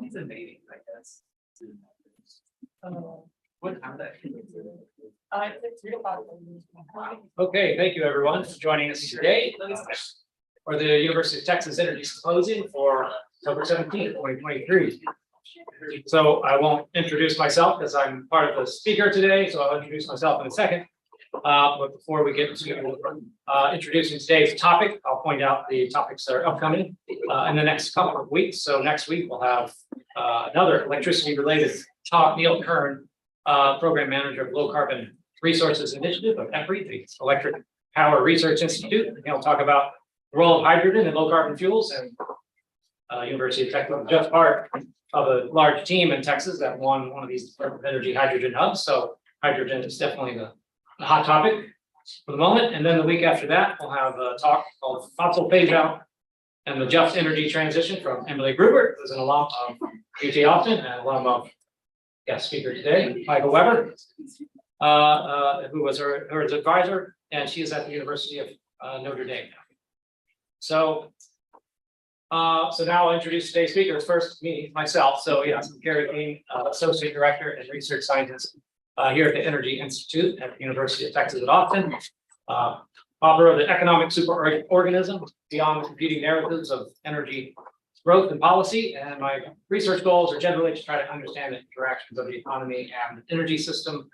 He's a baby, I guess. What time that? Okay, thank you everyone for joining us today for the University of Texas Energy Symposium for October 17th, 2023. So I won't introduce myself because I'm part of the speaker today, so I'll introduce myself in a second. But before we get to introducing today's topic, I'll point out the topics that are upcoming in the next couple of weeks. So next week we'll have another electricity related talk. Neil Kern, Program Manager of Low Carbon Resources Initiative of EPRI, the Electric Power Research Institute. And he'll talk about the role of hydrogen in low carbon fuels, and University of Texas is just part of a large team in Texas that won one of these Department of Energy hydrogen hubs. So hydrogen is definitely the hot topic for the moment. And then the week after that, we'll have a talk called Fossil Phase Out and the Just Energy Transition from Emily Gruber, who's an alum of UT Austin and alum of guest speaker today, Michael Weber, who was her advisor, and she is at the University of Notre Dame. So now I'll introduce today's speakers. First, myself. So yes, I'm Gary King, Associate Director and Research Scientist here at the Energy Institute at the University of Texas at Austin. Author of the Economic Superorganism, Beyond the Competing Narratives of Energy Growth and Policy. And my research goals are generally to try to understand the interactions of the economy and the energy system,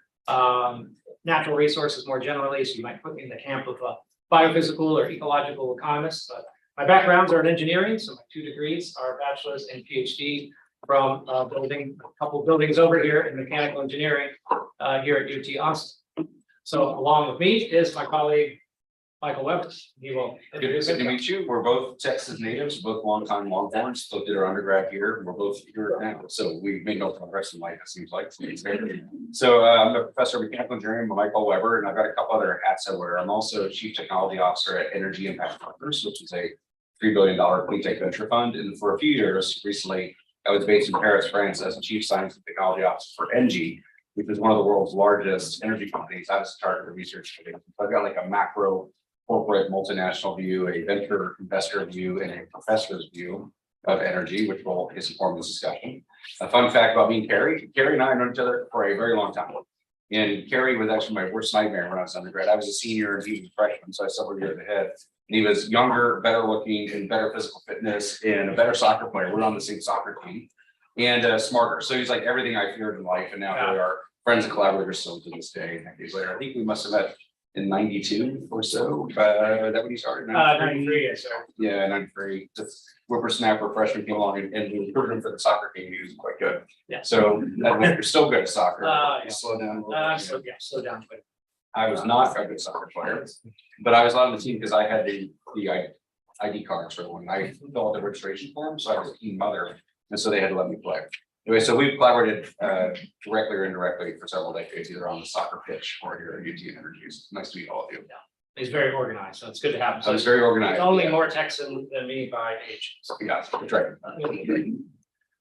natural resources more generally. So you might put me in the camp of a biophysical or ecological economist. But my backgrounds are in engineering, so my 2 degrees are bachelor's and PhD from building a couple of buildings over here in mechanical engineering here at UT Austin. So along with me is my colleague, Michael Weber. He will introduce Good to meet you. We're both Texas natives, both longtime Longhorns, both did our undergrad here. We're both here now. So we've made no progress in life, it seems like. So I'm a professor of mechanical engineering, Michael Weber, and I've got a couple other hats I wear. I'm also Chief Technology Officer at Energy Impact Partners, which is a $3 billion clean tech venture fund. And for a few years recently, I was based in Paris, France as a Chief Science and Technology Officer for ENGIE, which is one of the world's largest energy companies. I was started the research today. So I've got like a macro corporate multinational view, a venture investor view, and a professor's view of energy, which will inform this discussion. A fun fact about me and Carrie and I have known each other for a very long time. And Carrie was actually my worst nightmare when I was undergrad. I was a senior and he was a freshman, so I was several years ahead. And he was younger, better looking, and better physical fitness, and a better soccer player. We're on the same soccer team, and smarter. So he's like everything I feared in life, and now here we are, friends and collaborators still to this day. Decades later, I think we must have met in 92 or so. Is that when you started? 93, yes, sir. Yeah, 93. The whippersnapper freshman came along and we recruited him for the soccer team. He was quite good. Yeah. So you're still good at soccer. Yeah. Slow down a little bit. Slow down. I was not a good soccer player, but I was on the team because I had the ID cards for the one. I filled out the registration form, so I was a team mother, and so they had to let me play. Anyway, so we've collaborated directly or indirectly for several decades, either on the soccer pitch or here at UT Energies. Nice to meet all of you. He's very organized, so it's good to have him. I was very organized. He's only more Texan than me by age. Yeah, that's right.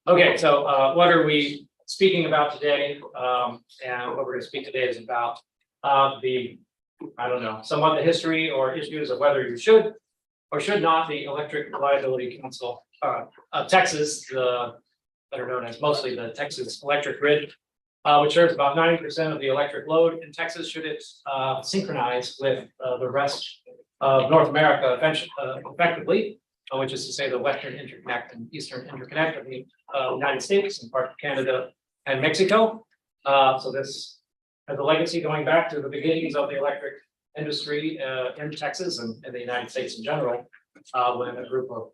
Okay, so what are we speaking about today? And what we're going to speak today is about somewhat the history or issues of whether you should or should not the Electric Reliability Council of Texas, better known as mostly the Texas Electric Grid, which serves about 90% of the electric load in Texas. Should it synchronize with the rest of North America effectively, which is to say the Western Interconnect and Eastern Interconnect of the United States and parts of Canada and Mexico. So this has a legacy going back to the beginnings of the electric industry in Texas and in the United States in general, when a group of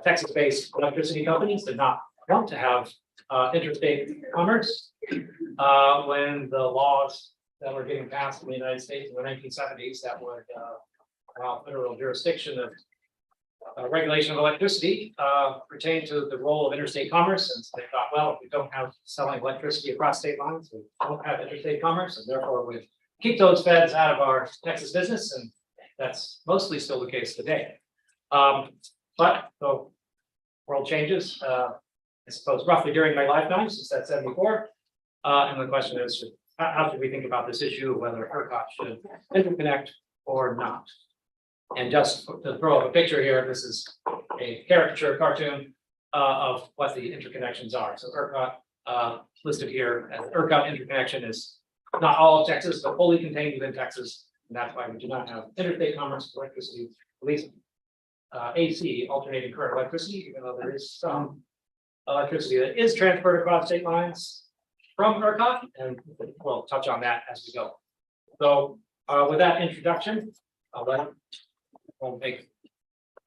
Texas-based electricity companies did not want to have interstate commerce, when the laws that were getting passed in the United States in the 1970s that would allow federal jurisdiction of regulation of electricity pertain to the role of interstate commerce. And so they thought, well, if we don't have selling electricity across state lines, we don't have interstate commerce, and therefore we keep those feds out of our Texas business, and that's mostly still the case today. But the world changes. I suppose roughly during my lifetime, since that's 74. And the question is, how should we think about this issue of whether ERCOT should interconnect or not? And just to throw up a picture here, this is a caricature cartoon of what the interconnections are. So ERCOT listed here as ERCOT interconnection is not all of Texas, but fully contained within Texas. And that's why we do not have interstate commerce of electricity, at least AC, alternating current electricity, even though there is some electricity that is transferred across state lines from ERCOT, and we'll touch on that as we go. So with that introduction, I'll let we'll make,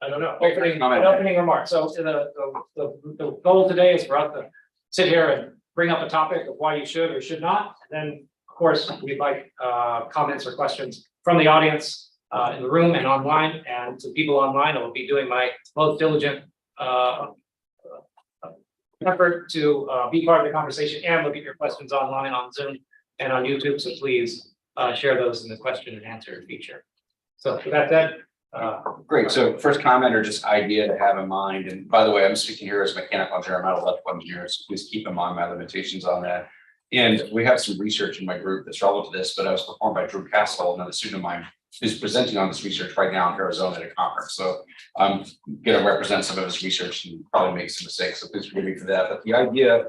I don't know, opening remarks. So the goal today is for us to sit here and bring up a topic of why you should or should not. And then, of course, we'd like comments or questions from the audience in the room and online. And to people online, I will be doing my most diligent effort to be part of the conversation and look at your questions online on Zoom and on YouTube. So please share those in the question and answer feature. So with that said, great. So first comment or just idea to have in mind. And by the way, I'm speaking here as a mechanical engineer, I'm not an electrical engineer, so please keep in mind my limitations on that. And we have some research in my group that's relevant to this, but I was performed by Drew Castle, another student of mine, who's presenting on this research right now in Arizona at a conference. So I'm going to represent some of his research and probably make some mistakes. So please forgive me for that. But the idea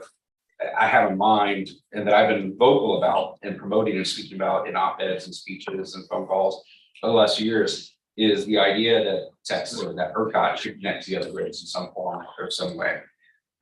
I have in mind and that I've been vocal about and promoting and speaking about in op-eds and speeches and phone calls for the last few years is the idea that Texas or that ERCOT should connect to the other grids in some form or some way.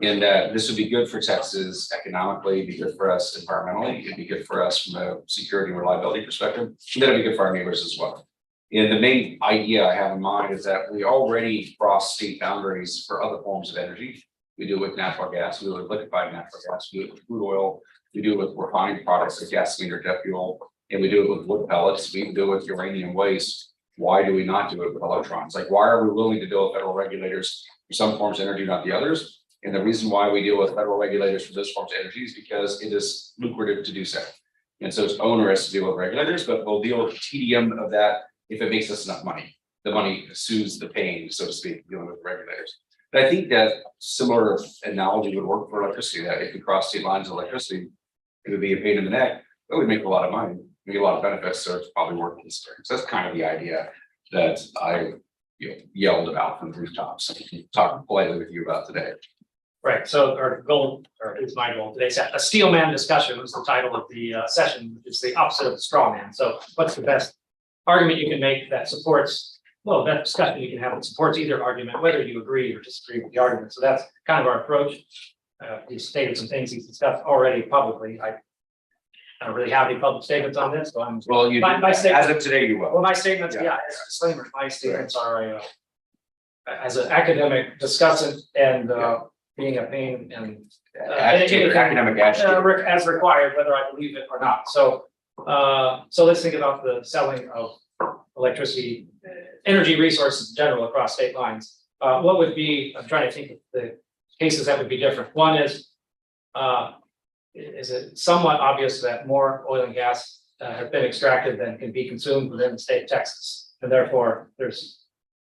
And this would be good for Texas economically, it'd be good for us environmentally, it'd be good for us from a security and reliability perspective, and that'd be good for our neighbors as well. And the main idea I have in mind is that we already cross state boundaries for other forms of energy. We do it with natural gas, we do it with liquefied natural gas, we do it with crude oil, we do it with refined products like gasoline or jet fuel, and we do it with wood pellets, we do it with uranium waste. Why do we not do it with electrons? Like, why are we willing to deal with federal regulators for some forms of energy, not the others? And the reason why we deal with federal regulators for those forms of energy is because it is lucrative to do so. And so it's onerous to deal with regulators, but we'll deal with the tedium of that if it makes us enough money. The money soothes the pain, so to speak, dealing with regulators. But I think that similar analogy would work for electricity, that if we cross state lines of electricity, it would be a pain in the neck, but we'd make a lot of money. We get a lot of benefits, so it's probably worth considering. So that's kind of the idea that I yelled about from the rooftops and talking politely with you about today. right. So our goal, or it's my goal today, a Steelman Discussion was the title of the session, which is the opposite of the straw man. So what's the best argument you can make that supports, well, that discussion you can have that supports either argument, whether you agree or disagree with the argument. So that's kind of our approach. He's stated some things he's discussed already publicly. I don't really have any public statements on this, so I'm. Well, you my as of today, you will. Well, my statements, Yeah. yeah, as a disclaimer, my statements are as an academic discussant and being a pain and Academic agitator. as required, whether I believe it or not. So so let's think about the selling of electricity, energy resources in general across state lines. What would be, I'm trying to think of the cases that would be different. One is it somewhat obvious that more oil and gas have been extracted than can be consumed within the state of Texas, and therefore there's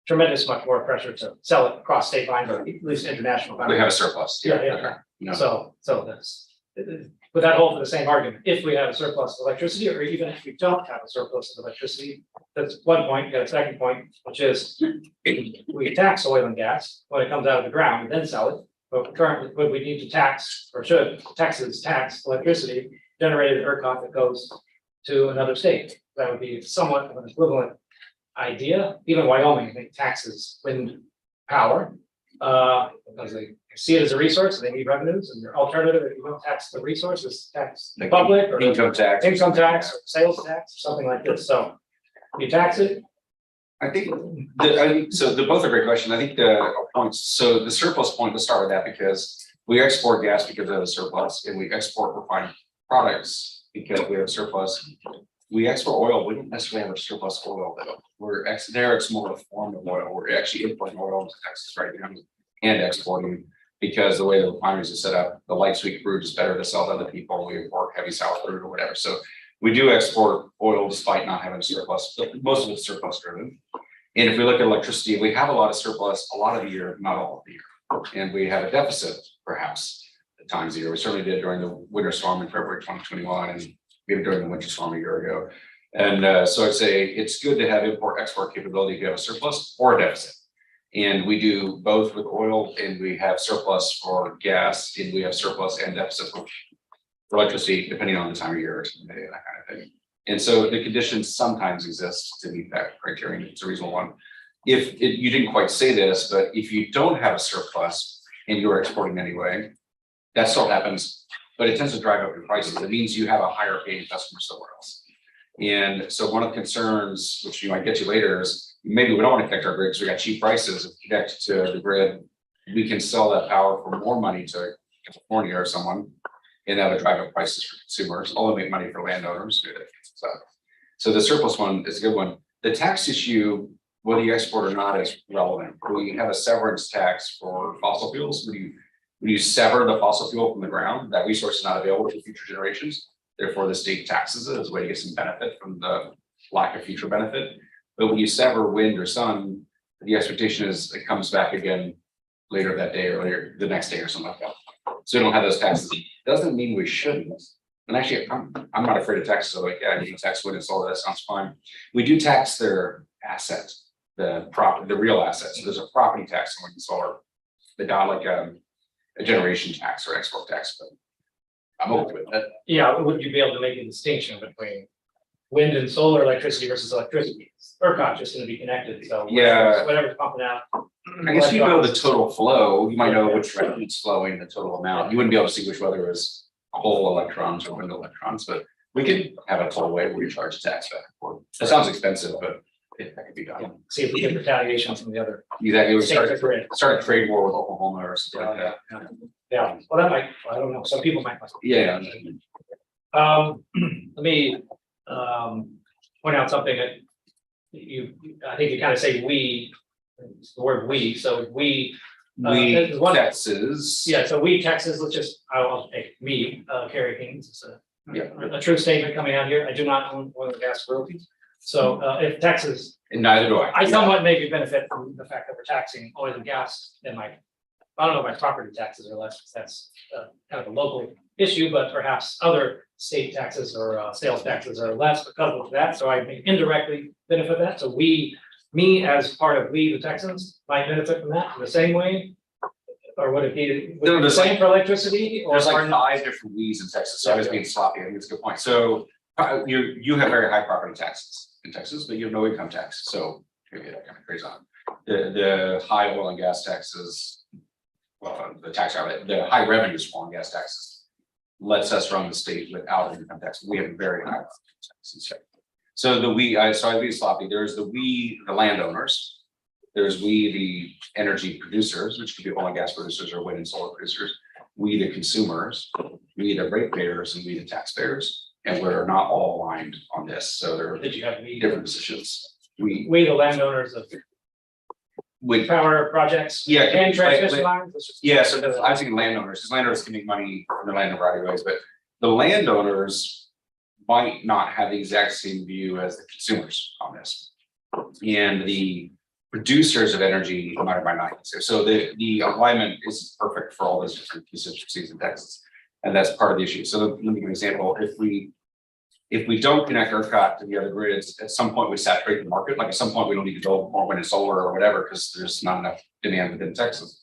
tremendous much more pressure to sell it across state lines or at least international. We have a surplus. Yeah. Okay. No. So that's, would that hold for the same argument? If we have a surplus of electricity, or even if we don't have a surplus of electricity, that's one point. You got a second point, which is we tax oil and gas when it comes out of the ground and then sell it. But currently, would we need to tax, or should Texas tax electricity generated at ERCOT that goes to another state? That would be somewhat of an equivalent idea. Even Wyoming, I think, taxes wind power because they see it as a resource, and they need revenues, and their alternative, if you don't tax the resource, is tax the public or income tax, or sales tax, or something like this. So you tax it. I think so. Both are great questions. I think the points. So the surplus point. Let's start with that because we export gas because we have a surplus, and we export refined products because we have a surplus. We export oil. We don't necessarily have a surplus oil though. It's more of a form of oil. We're actually importing oil into Texas right now and exporting because the way the refineries are set up, the light sweet crude is better to sell to other people. We import heavy sour crude or whatever. So we do export oil despite not having a surplus. Most of it's surplus driven. And if we look at electricity, we have a lot of surplus a lot of the year, not all of the year. And we have a deficit perhaps at times of the year. We certainly did during the winter storm in February 2021 and maybe during the winter storm a year ago. And so I'd say it's good to have import export capability if you have a surplus or a deficit. And we do both with oil, and we have surplus for gas, and we have surplus and deficit for electricity, depending on the time of year or something, that kind of thing. And so the conditions sometimes exist to meet that criterion. It's a reasonable one. You didn't quite say this, but if you don't have a surplus and you're exporting anyway, that still happens, but it tends to drive up your prices. It means you have a higher paying customer somewhere else. And so one of the concerns, which you might get to later, is maybe we don't want to connect our grid because we got cheap prices. If we connect to the grid, we can sell that power for more money to California or someone, and that would drive up prices for consumers, only make money for landowners. So the surplus one is a good one. The tax issue, whether you export or not, is relevant. We have a severance tax for fossil fuels. When you sever the fossil fuel from the ground, that resource is not available to future generations. Therefore, the state taxes it as a way to get some benefit from the lack of future benefit. But when you sever wind or sun, the expectation is it comes back again later that day or later the next day or something like that. So we don't have those taxes. Doesn't mean we shouldn't. And actually, I'm not afraid of taxes. So like, yeah, you can tax wind and solar. That sounds fine. We do tax their asset, the real assets. So there's a property tax on wind and solar, but not like a generation tax or export tax. But I'm okay with that. Yeah, would you be able to make a distinction between wind and solar electricity versus electricity? ERCOT just going to be connected, so Yeah. whatever's pumping out. I guess you know the total flow. You might know which revenue's flowing, the total amount. You wouldn't be able to see which whether it was coal electrons or wind electrons, but we could have a toll way where we charge tax back and forth. That sounds expensive, but that could be Yeah, done. see if we get retaliation from the other. Exactly. We states that we're in. start a trade war with Oklahoma or something like that. Yeah, well, that might, I don't know, some people might. Yeah. Let me point out something that I think you kind of say we, it's the word we, so we. there's one- Texas. Yeah, so we, Texas, I'll take me, Kerry Kings, it's a true statement coming out here. I do not own oil and gas royalties. So if Texas, And neither do I. I somewhat maybe benefit from the fact that we're taxing oil and gas than I don't know if my property taxes are less, because that's kind of a local issue, but perhaps other state taxes or sales taxes are less because of that. So I may indirectly benefit that. So me as part of we, the Texans, might benefit from that in the same way. Or would it be No, the same for electricity? Or There's like or- 5 different we's in Texas. So I was being sloppy. I think it's a good point. So you have very high property taxes in Texas, but you have no income tax. So maybe that kind of carries on. The high oil and gas taxes, well, the high revenues from oil and gas taxes lets us run the state without income tax. We have very high taxes. So I'd be sloppy. There's the landowners. There's the energy producers, which could be oil and gas producers or wind and solar producers. We the consumers, we the ratepayers, and we the taxpayers. And we're not all aligned on this. So there are Did you have we, different positions. We the landowners of power projects? Yeah, And transmission lines? Let's just- Yeah, so I was thinking landowners, because landowners can make money from their land in a variety of ways, but the landowners might not have the exact same view as the consumers on this. And the producers of energy might or might not. So the alignment is perfect for all those different constituencies in Texas. And that's part of the issue. So let me give an example. If we don't connect ERCOT to the other grids, at some point we saturate the market. Like at some point we don't need to build more wind and solar or whatever, because there's not enough demand within Texas.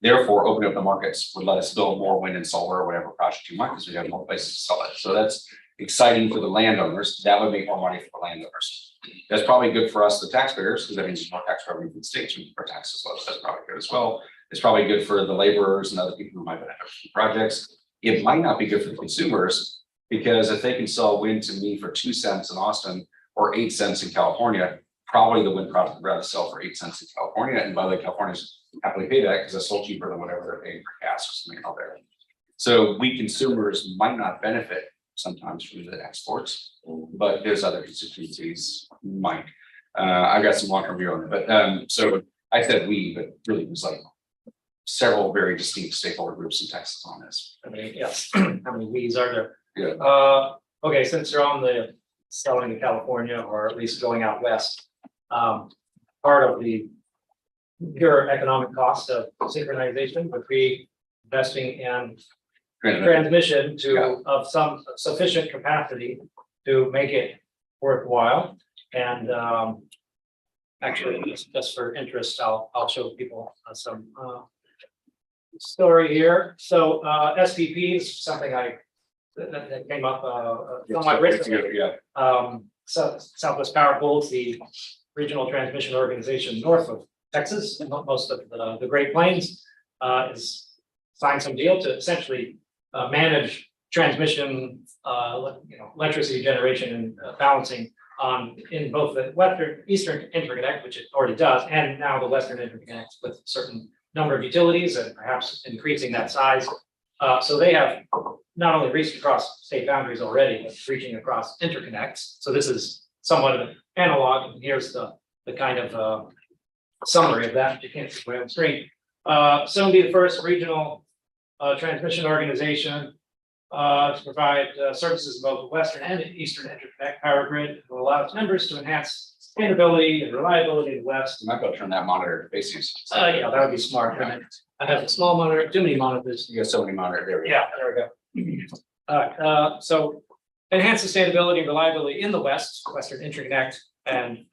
Therefore, opening up the markets would let us build more wind and solar or whatever project you want, because we have more places to sell it. So that's exciting for the landowners. That would make more money for the landowners. That's probably good for us, the taxpayers, because that means there's more tax revenue for the states when our taxes low. So that's probably good as well. It's probably good for the laborers and other people who might benefit from projects. It might not be good for the consumers, because if they can sell wind to me for 2 cents in Austin or 8 cents in California, probably the wind product would rather sell for 8 cents in California. And by the way, Californians happily pay that because it's sold cheaper than whatever they're paying for gas or something out there. So we consumers might not benefit sometimes from the exports, but there's other constituencies who might. I've got some long-term view on it, but so I said we, but really it was like several very distinct stakeholder groups in Texas on this. I mean, yes, how many we's are there? Yeah. Okay, since you're on the selling to California, or at least going out west, part of the pure economic cost of synchronization would be investing in transmission of some sufficient capacity to make it worthwhile. And actually, just for interest, I'll show people some story here. So SPP is something that came up somewhat recently. So Southwest Power Pool, the regional transmission organization north of Texas, and most of the Great Plains, is signed some deal to essentially manage transmission, electricity generation and balancing in both the Eastern Interconnect, which it already does, and now the Western Interconnect with a certain number of utilities and perhaps increasing that size. So they have not only reached across state boundaries already, but reaching across interconnects. So this is somewhat of an analog. And here's the kind of summary of that. You can't see my own screen. So will be the first regional transmission organization to provide services in both the Western and Eastern Interconnect power grid. Will allow its members to enhance sustainability and reliability of the West. You might go turn that monitor to face use. Yeah, that would be smart. I have a small monitor, too many monitors. You got so many monitors there. Yeah, there we go. All right, so enhance sustainability and reliability in the Western Interconnect, and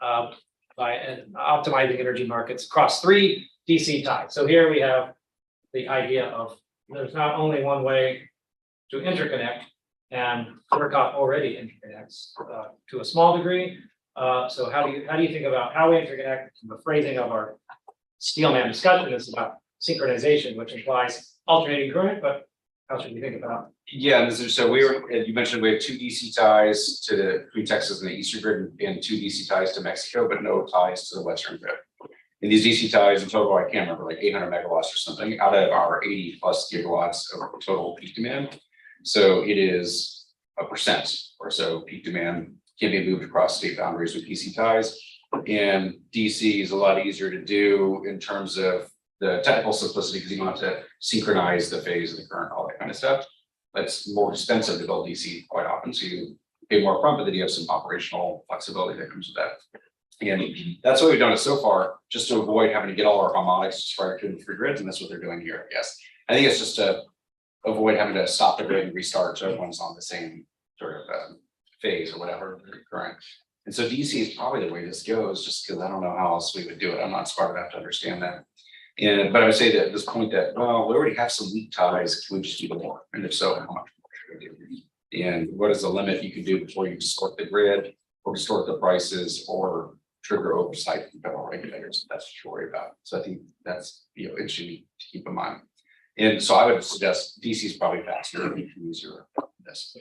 by optimizing energy markets across 3 DC ties. So here we have the idea of there's not only one way to interconnect, and ERCOT already interconnects to a small degree. So how do you think about how we interconnect? The phrasing of our Steelman discussion is about synchronization, which implies alternating current, but how should we think about? Yeah, so you mentioned we have 2 DC ties between Texas and the Eastern grid, and 2 DC ties to Mexico, but no ties to the Western grid. And these DC ties in total, I can't remember, like 800 megawatts or something out of our 80 plus gigawatts of total peak demand. So it is 1% or so peak demand can be moved across state boundaries with DC ties. And DC is a lot easier to do in terms of the technical simplicity, because you don't have to synchronize the phase of the current, all that kind of stuff. That's more expensive to build DC quite often, so you pay more upfront, but then you have some operational flexibility that comes with that. And that's what we've done so far, just to avoid having to get all our harmonics right to the free grids, and that's what they're doing here. Yes, I think it's just to avoid having to stop the grid and restart, so everyone's on the same sort of phase or whatever current. And so DC is probably the way this goes, just because I don't know how else we would do it. I'm not smart enough to understand that. But I would say that at this point that, well, we already have some weak ties, can we just do more? And if so, how much more should we do? And what is the limit you can do before you distort the grid or distort the prices or trigger oversight from federal regulators? That's what you worry about. So I think that's interesting to keep in mind. And so I would suggest DC is probably faster and easier than this.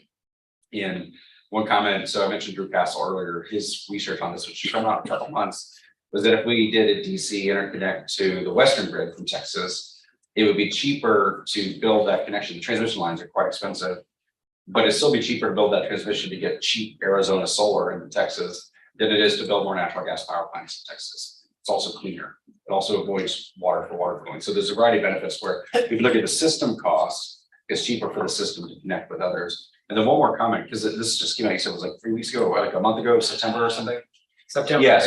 And one comment, so I mentioned Drew Castle earlier, his research on this, which should come out in a couple months, was that if we did a DC interconnect to the Western grid from Texas, it would be cheaper to build that connection. The transmission lines are quite expensive, but it'd still be cheaper to build that transmission to get cheap Arizona solar into Texas than it is to build more natural gas power plants in Texas. It's also cleaner. It also avoids water flowing. So there's a variety of benefits where if you look at the system cost, it's cheaper for the system to connect with others. And then one more comment, because this just came out, you said it was like 3 weeks ago, like a month ago, September or something. September. Yeah,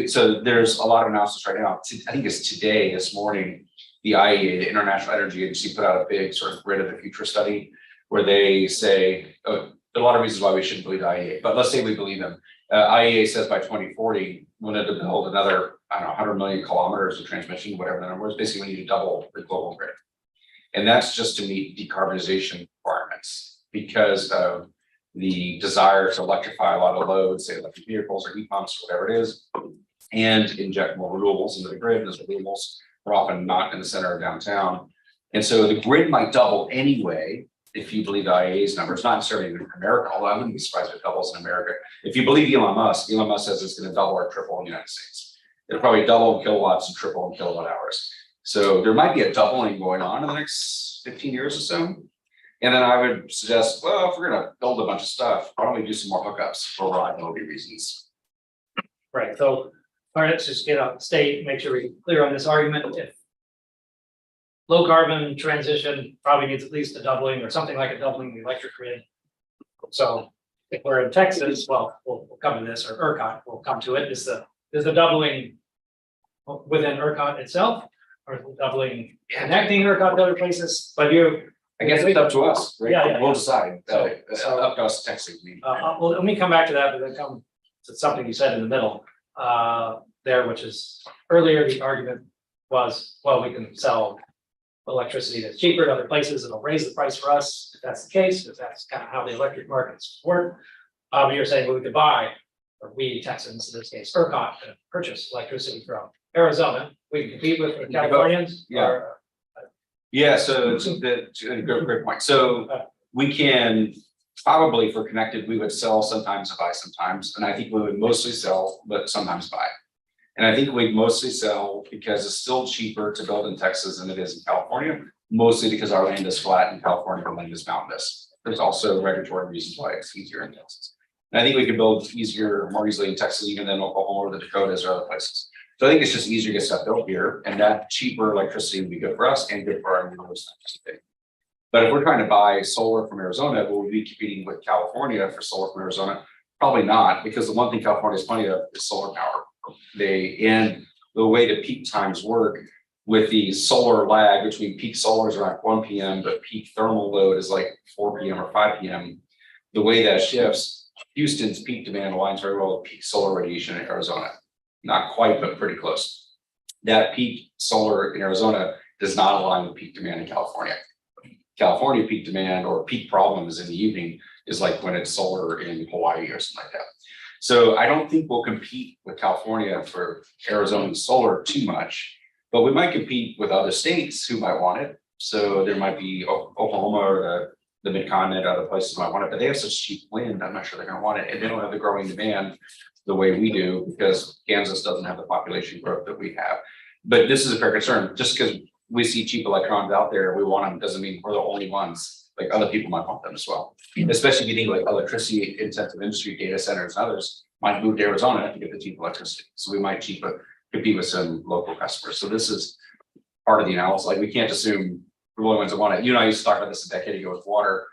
so there's a lot of announcements right now. I think it's today, this morning, the IEA, the International Energy Agency, put out a big sort of grid of the future study where they say, there are a lot of reasons why we shouldn't believe the IEA, but let's say we believe them. IEA says by 2040, we need to build another, 100 million kilometers of transmission, whatever the number is. Basically, we need to double the global grid. And that's just to meet decarbonization requirements because of the desire to electrify a lot of loads, say electric vehicles or heat pumps, whatever it is, and inject more renewables into the grid. And those renewables are often not in the center of downtown. And so the grid might double anyway, if you believe the IEA's numbers, not necessarily in America, although I wouldn't be surprised if it doubles in America. If you believe Elon Musk says it's going to double or triple in the United States. It'll probably double in kilowatts and triple in kilowatt hours. So there might be a doubling going on in the next 15 years or so. And then I would suggest, well, if we're going to build a bunch of stuff, why don't we do some more hookups for reliability reasons? Right. So, all right, let's just get out the state, make sure we're clear on this argument. If low carbon transition probably needs at least a doubling or something like a doubling of the electric grid. So if we're in Texas, well, we'll come to this, or ERCOT will come to it. Is the doubling within ERCOT itself, or is the doubling connecting ERCOT to other places? But I guess it's up to us, right? Yeah. We'll decide. So up to us texting me. well, let me come back to that, but then come to something you said in the middle. there, which is earlier, the argument was, well, we can sell electricity that's cheaper in other places. It'll raise the price for us if that's the case, if that's kind of how the electric markets work. You're saying, well, we could buy, or we Texans, in this case, ERCOT, to purchase electricity from Arizona. We can compete with the Californians. Yeah. Or, Yeah, so it's a great point. So we can probably, if we're connected, we would sell sometimes and buy sometimes. And I think we would mostly sell, but sometimes buy. And I think we'd mostly sell because it's still cheaper to build in Texas than it is in California, mostly because our land is flat in California, our land is mountainous. There's also regulatory reasons why it's easier in Texas. And I think we could build more easily in Texas, even than Oklahoma or the Dakotas or other places. So I think it's just easier to get stuff built here, and that cheaper electricity would be good for us and good for our neighbors. But if we're trying to buy solar from Arizona, will we be competing with California for solar from Arizona? Probably not, because the one thing California has plenty of is solar power. And the way the peak times work with the solar lag between peak solar is around 1 p.m., but peak thermal load is like 4 p.m. or 5 p.m. The way that shifts, Houston's peak demand aligns very well with peak solar radiation in Arizona. Not quite, but pretty close. That peak solar in Arizona does not align with peak demand in California. California peak demand or peak problems in the evening is like when it's solar in Hawaii or something like that. So I don't think we'll compete with California for Arizona solar too much, but we might compete with other states who might want it. So there might be Oklahoma or the mid-continent, other places might want it, but they have such cheap wind, I'm not sure they're gonna want it. And they don't have the growing demand the way we do, because Kansas doesn't have the population growth that we have. But this is a fair concern. Just because we see cheap electrons out there, we want them, doesn't mean we're the only ones. Like other people might want them as well. Especially if you think like electricity intensive industry, data centers and others might move to Arizona to get the cheap electricity. So we might compete with some local customers. So this is part of the analysis. Like we can't assume we're the only ones that want it. You and I used to talk about this a decade ago with water.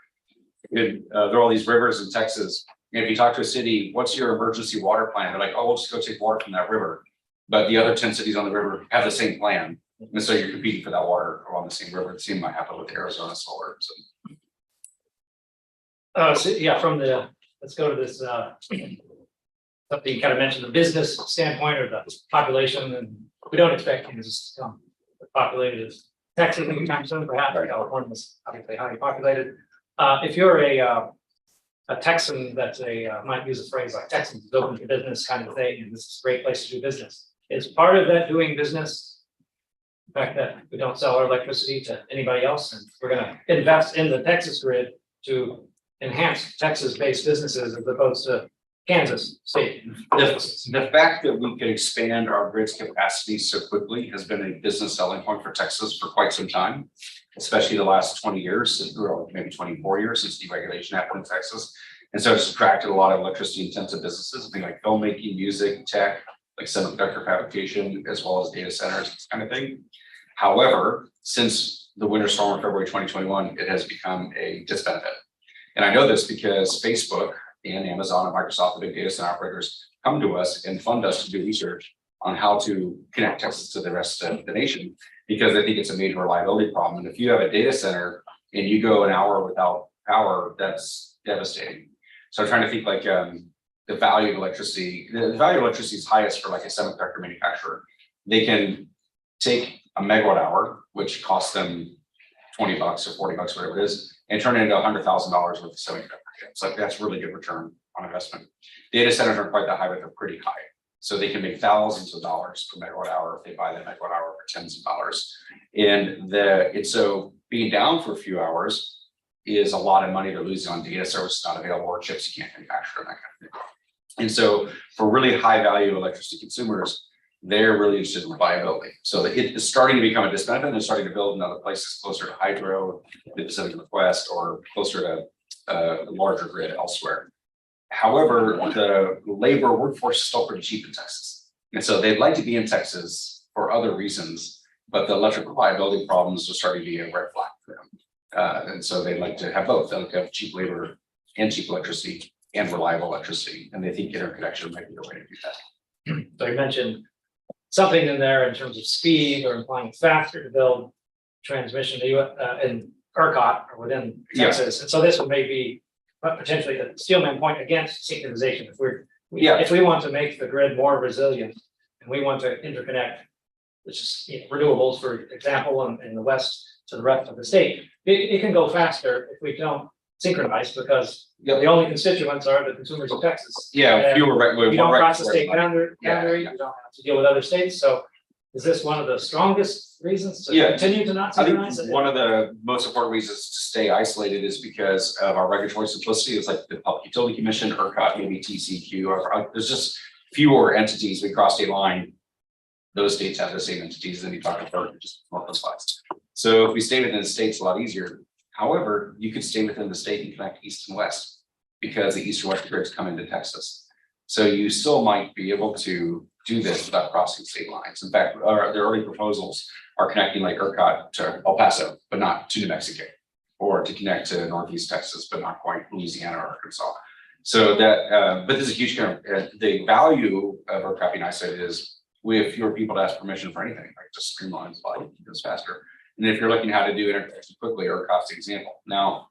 There are all these rivers in Texas. And if you talk to a city, what's your emergency water plan? They're like, oh, we'll just go take water from that river. But the other 10 cities on the river have the same plan. And so you're competing for that water along the same river. The same might happen with Arizona solar. So yeah, let's go to this, something you kind of mentioned, the business standpoint or the population, and we don't expect Kansas to become populated as Texas anytime soon, perhaps. California is obviously highly populated. If you're a Texan that's might use a phrase like Texans is open for business kind of thing, and this is a great place to do business. Is part of that doing business the fact that we don't sell our electricity to anybody else, and we're going to invest in the Texas grid to enhance Texas-based businesses as opposed to Kansas state? The fact that we could expand our grid's capacity so quickly has been a business selling point for Texas for quite some time, especially the last 20 years, or maybe 24 years since deregulation happened in Texas. And so it's attracted a lot of electricity intensive businesses, things like filmmaking, music, tech, like semiconductor fabrication, as well as data centers, this kind of thing. However, since the winter storm in February 2021, it has become a disbenefit. And I know this because Facebook and Amazon and Microsoft, the big data center operators, come to us and fund us to do research on how to connect Texas to the rest of the nation, because I think it's a major reliability problem. And if you have a data center and you go an hour without power, that's devastating. So I'm trying to think like the value of electricity. The value of electricity is highest for like a semiconductor manufacturer. They can take a megawatt hour, which costs them $20 or $40, whatever it is, and turn it into $100,000 worth of semiconductor. It's like that's really good return on investment. Data centers aren't quite that high, but they're pretty high. So they can make thousands of dollars per megawatt hour if they buy the megawatt hour for tens of dollars. And so being down for a few hours is a lot of money they're losing on data services not available or chips you can't manufacture and that kind of thing. And so for really high value electricity consumers, they're really interested in reliability. So it's starting to become a disbenefit, and they're starting to build in other places closer to hydro, the Pacific Northwest, or closer to a larger grid elsewhere. However, the labor workforce is still pretty cheap in Texas. And so they'd like to be in Texas for other reasons, but the electric reliability problems are starting to be a red flag for them. And so they'd like to have both. They'll have cheap labor and cheap electricity and reliable electricity. And they think interconnection might be the way to do that. So you mentioned something in there in terms of speed or implying it's faster to build transmission in ERCOT or within Texas. And so this would maybe potentially the Steelman point against synchronization. If we want to make the grid more resilient and we want to interconnect, which is renewables, for example, in the west to the rest of the state, it can go faster if we don't synchronize, because the only constituents are the consumers of Texas. Yeah, And fewer. you don't cross the state boundary, Yeah. you don't have to deal with other states, so is this one of the strongest reasons to Yeah. continue to not I synchronize think it? one of the most important reasons to stay isolated is because of our regulatory simplicity. It's like the Public Utility Commission, ERCOT, maybe TCQ, or there's just fewer entities we cross state line. Those states have the same entities, then you talk about just more slides. So if we stay within the states, a lot easier. However, you could stay within the state and connect east and west because the east and west grids come into Texas. So you still might be able to do this without crossing state lines. In fact, the early proposals are connecting like ERCOT to El Paso, but not to New Mexico, or to connect to Northeast Texas, but not quite Louisiana or Arkansas. So that, but this is a huge kind of, the value of ERCOT being isolated is we have fewer people to ask permission for anything, like just streamlines life, it goes faster. And if you're looking how to do interconnection quickly, ERCOT's the example. Now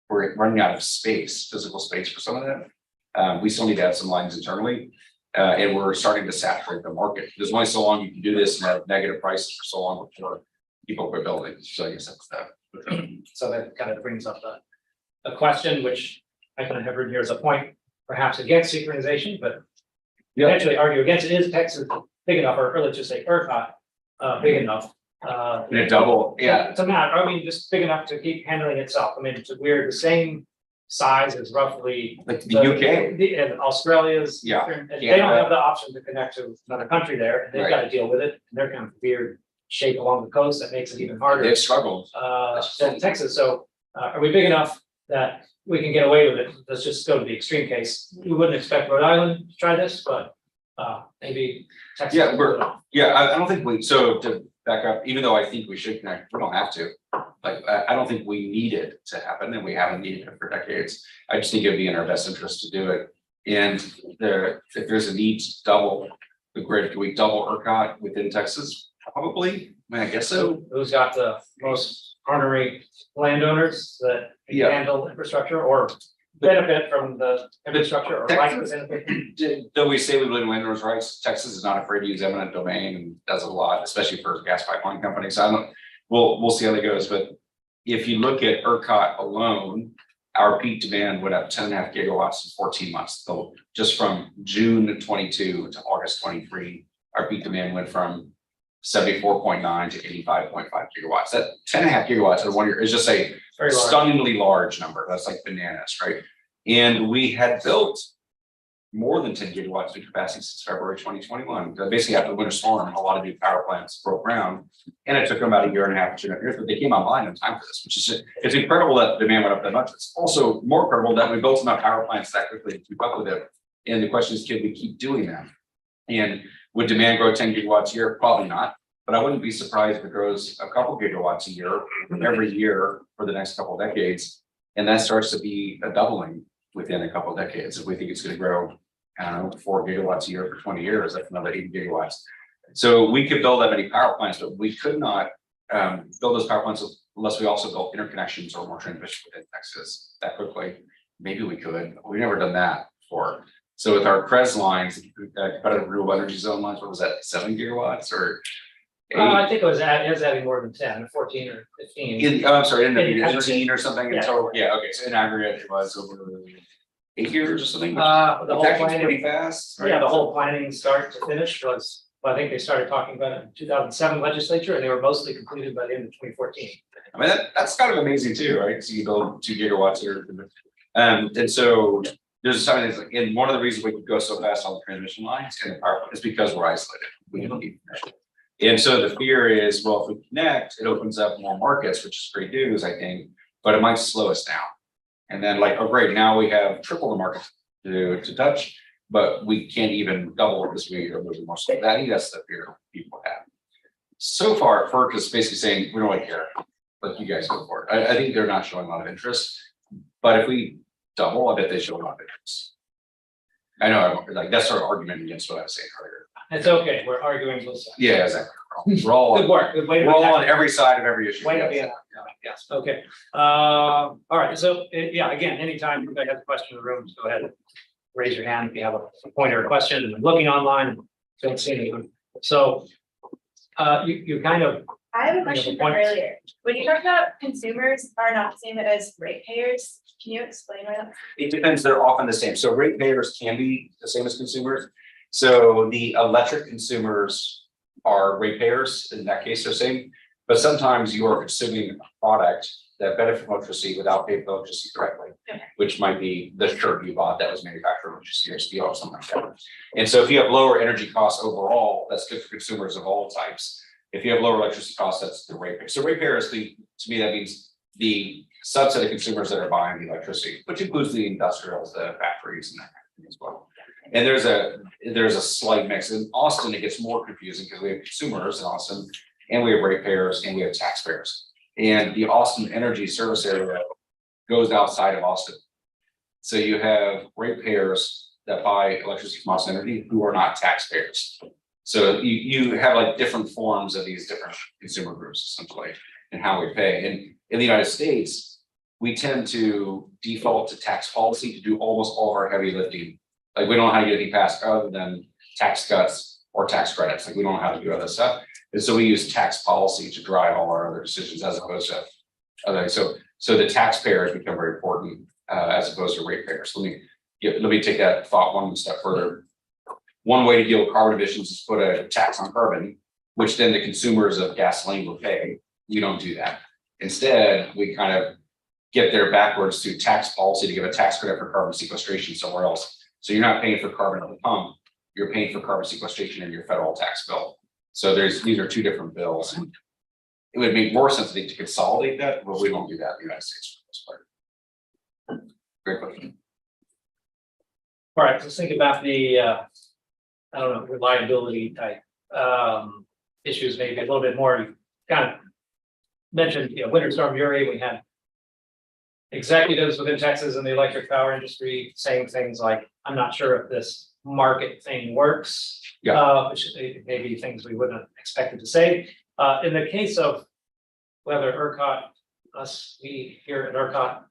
we're running out of space, physical space for some of that. We still need to add some lines internally. And we're starting to saturate the market. There's only so long you can do this and have negative prices for so long before people quit building. So I guess that's that. So that kind of brings up a question, which I kind of have written here as a point, perhaps against synchronization, but eventually argue against it. Is Texas big enough, or let's just say ERCOT big enough? And a double, yeah. To matter, I mean, just big enough to keep handling itself. I mean, we're the same size as roughly Like the UK. And Australia's. Yeah. And they don't have the option to connect to another country there, and they've got to deal with it. And they're kind of weird shape along the coast that makes it even harder. They've struggled. Than Texas. So are we big enough that we can get away with it? Let's just go to the extreme case. We wouldn't expect Rhode Island to try this, but maybe Texas. Yeah, I don't think so to back up, even though I think we should connect, we don't have to. Like, I don't think we need it to happen, and we haven't needed it for decades. I just think it'd be in our best interest to do it. And if there's a need to double the grid, can we double ERCOT within Texas? Probably, I mean, I guess so. Who's got the most ornery landowners that can handle infrastructure or benefit from the infrastructure, or like the benefit? Though we say we believe in landowners' rights, Texas is not afraid to use eminent domain and does it a lot, especially for gas pipeline companies. I don't. We'll see how that goes, but if you look at ERCOT alone, our peak demand went up 10.5 gigawatts in 14 months. So just from June 22 to August 23, our peak demand went from 74.9 to 85.5 gigawatts. That 10.5 gigawatts in 1 year is just a stunningly large number. That's like bananas, right? And we had built more than 10 gigawatts of capacity since February 2021. Basically, after the winter storm, a lot of new power plants broke ground, and it took them about a year and a half to 2.5 years, but they came online in time for this, which is it's incredible that demand went up that much. It's also more incredible that we built enough power plants that quickly to keep up with it. And the question is, can we keep doing that? And would demand grow 10 gigawatts a year? Probably not. But I wouldn't be surprised if it grows a couple gigawatts a year every year for the next couple of decades. And that starts to be a doubling within a couple of decades. If we think it's going to grow, I don't know, 4 gigawatts a year for 20 years, that's another 80 gigawatts. So we could build that many power plants, but we could not build those power plants unless we also built interconnections or more transmission within Texas that quickly. Maybe we could. We've never done that before. So with our CREZ lines, competitive renewable energy zone lines, what was that, 7 gigawatts or 8? I think it was adding more than 10, 14 or 15. I'm sorry, it ended up In being aggregate. 18 or something in Yeah. total. Yeah, okay. So in aggregate, it was over 8 years or something. The whole Actually planning, pretty fast. Right? yeah, the whole planning start to finish was, well, I think they started talking about it in 2007 legislature, and they were mostly completed by the end of 2014. I mean, that's kind of amazing too, right? So you build 2 gigawatts here. And so there's something that's like, and one of the reasons we could go so fast on the transmission lines and the power plant is because we're isolated. We don't need permission. And so the fear is, well, if we connect, it opens up more markets, which is great news, I think, but it might slow us down. And then like, oh, great, now we have triple the market to touch, but we can't even double it because we are moving more. So that, that's the fear people have. So far, FERC is basically saying, we don't really care, let you guys go for it. I think they're not showing a lot of interest, but if we double, I bet they show a lot of interest. I know, like that's our argument against what I was saying earlier. It's okay, we're arguing both sides. Yeah, exactly. We're all, Good work, good way to we're be. all on every side of every issue. Way to be. Yes, okay. All right, so, yeah, again, anytime you guys have a question in the room, just go ahead and raise your hand if you have a point or a question. And looking online, Don't see anyone. So, you kind of, I have a question from earlier. When you talk about consumers are not the same as ratepayers, can you explain why that? It depends, they're often the same. So ratepayers can be the same as consumers. So the electric consumers are ratepayers, in that case, they're same. But sometimes you are consuming a product that benefits from electricity without paying for electricity correctly. Okay. Which might be the shirt you bought that was manufactured with electricity or something like that. And so if you have lower energy costs overall, that's good for consumers of all types. If you have lower electricity costs, that's the ratepayer. So ratepayer is to me, that means the subset of consumers that are buying the electricity, which includes the industrials, the factories and that kind of thing as well. And there's a slight mix. In Austin, it gets more confusing because we have consumers in Austin and we have ratepayers and we have taxpayers. And the Austin energy service area goes outside of Austin. So you have ratepayers that buy electricity from Austin Energy who are not taxpayers. So you have like different forms of these different consumer groups essentially and how we pay. And in the United States, we tend to default to tax policy to do almost all our heavy lifting. Like we don't know how to get anything passed other than tax cuts or tax credits. Like we don't know how to do other stuff. And so we use tax policy to drive all our other decisions as opposed to other. So the taxpayers become very important as opposed to ratepayers. Let me take that thought one step further. One way to deal with carbon emissions is put a tax on carbon, which then the consumers of gasoline will pay. We don't do that. Instead, we kind of get there backwards through tax policy to give a tax credit for carbon sequestration somewhere else. So you're not paying for carbon at the pump, you're paying for carbon sequestration in your federal tax bill. So these are two different bills. It would make more sense to consolidate that, but we don't do that in the United States for the most part. Great question. all right, let's think about the, I don't know, reliability type, issues, maybe a little bit more. You kind of mentioned, Winter Storm Uri, we had executives within Texas and the electric power industry saying things like, I'm not sure if this market thing works. Yeah. Which is maybe things we wouldn't have expected to say. In the case of whether ERCOT, we here at ERCOT,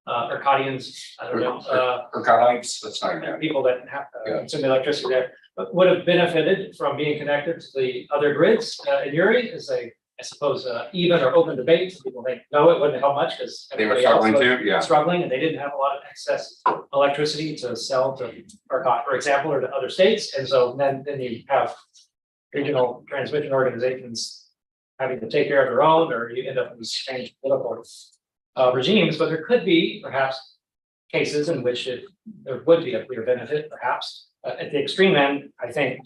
ERCOTians, I don't know, ERCOTites, that's fine. people that have consume electricity there, but would have benefited from being connected to the other grids in Uri is I suppose, even or open debate. Some people think, no, it wouldn't help much because They were struggling too, yeah. struggling and they didn't have a lot of excess electricity to sell to ERCOT, for example, or to other states. And so then you have regional transmission organizations having to take care of their own, or you end up in these strange political regimes. But there could be perhaps cases in which there would be a clear benefit, perhaps. At the extreme end, I think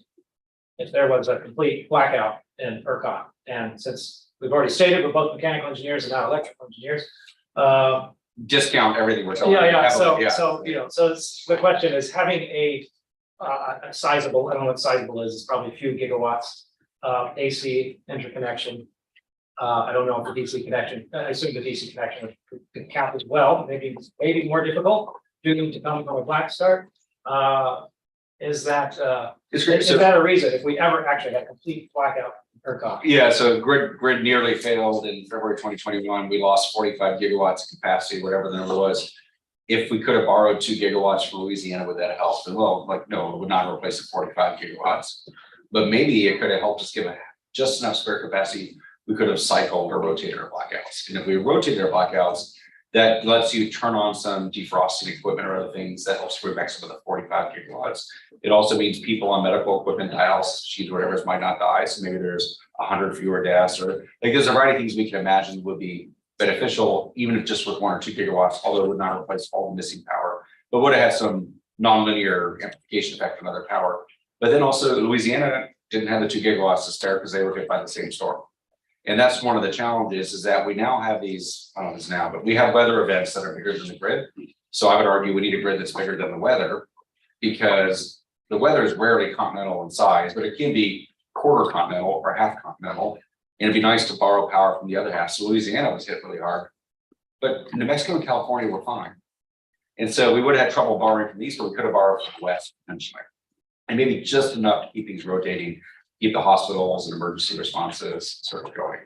if there was a complete blackout in ERCOT, and since we've already stated we're both mechanical engineers and not electrical engineers, Discount everything we're telling. so it's, the question is having a sizable, I don't know what sizable is, it's probably a few gigawatts AC interconnection. I don't know if the DC connection, I assume the DC connection could count as well, maybe more difficult due to come from a black start. Is that is that a reason if we ever actually had complete blackout in ERCOT? Yeah, so grid nearly failed in February 2021. We lost 45 gigawatts of capacity, whatever the number was. If we could have borrowed 2 gigawatts from Louisiana, would that have helped? And well, like no, it would not replace the 45 gigawatts, but maybe it could have helped us give just enough spare capacity. We could have cycled or rotated our blackouts. And if we rotated our blackouts, that lets you turn on some defrosting equipment or other things that helps bring back some of the 45 gigawatts. It also means people on medical equipment, dialysis machines, whatever might not die. So maybe there's 100 fewer deaths, or like there's a variety of things we can imagine would be beneficial, even if just with 1 or 2 gigawatts, although it would not replace all the missing power, but would have had some nonlinear amplification effect on other power. But then also Louisiana didn't have the 2 gigawatts to spare because they were hit by the same storm. And that's one of the challenges is that we now have these, I don't know if it's now, but we have weather events that are bigger than the grid. So I would argue we need a grid that's bigger than the weather because the weather is rarely continental in size, but it can be quarter continental or half continental. And it'd be nice to borrow power from the other half. So Louisiana was hit really hard, but New Mexico and California were fine. And so we would have had trouble borrowing from the east, but we could have borrowed from the west potentially. And maybe just enough to keep things rotating, keep the hospitals and emergency responses sort of going.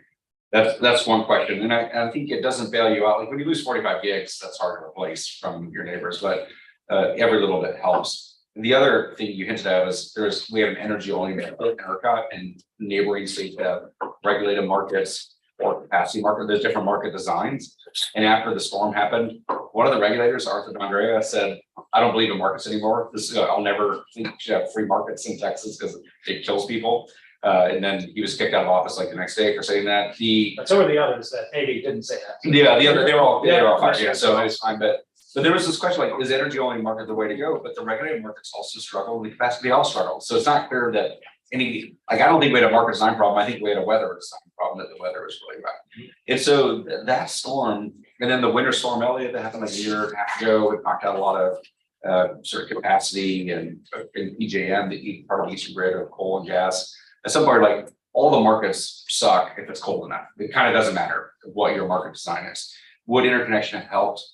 That's one question. And I think it doesn't bail you out. Like when you lose 45 gigs, that's hard to replace from your neighbors, but every little bit helps. The other thing you hinted at is we have an energy only ERCOT, and neighboring states have regulated markets or capacity market. There's different market designs. And after the storm happened, one of the regulators, Arthur D'Andrea, said, "I don't believe in markets anymore. I'll never think we should have free markets in Texas because it kills people." And then he was kicked out of office like the next day for saying that. But so were the others that maybe didn't say that. Yeah, they were all fired. Yeah, so it's fine. But there was this question like, is energy only market the way to go? But the regulated markets also struggle, the capacity all struggle. So it's not clear that I don't think we had a market design problem. I think we had a weather design problem, that the weather was really bad. And so that storm, and then the winter storm Elliott that happened like a year and a half ago, it knocked out a lot of sort of capacity and PJM, the part of the Eastern grid of coal and gas. At some point, like, all the markets suck if it's cold enough. It kind of doesn't matter what your market design is. Would interconnection have helped?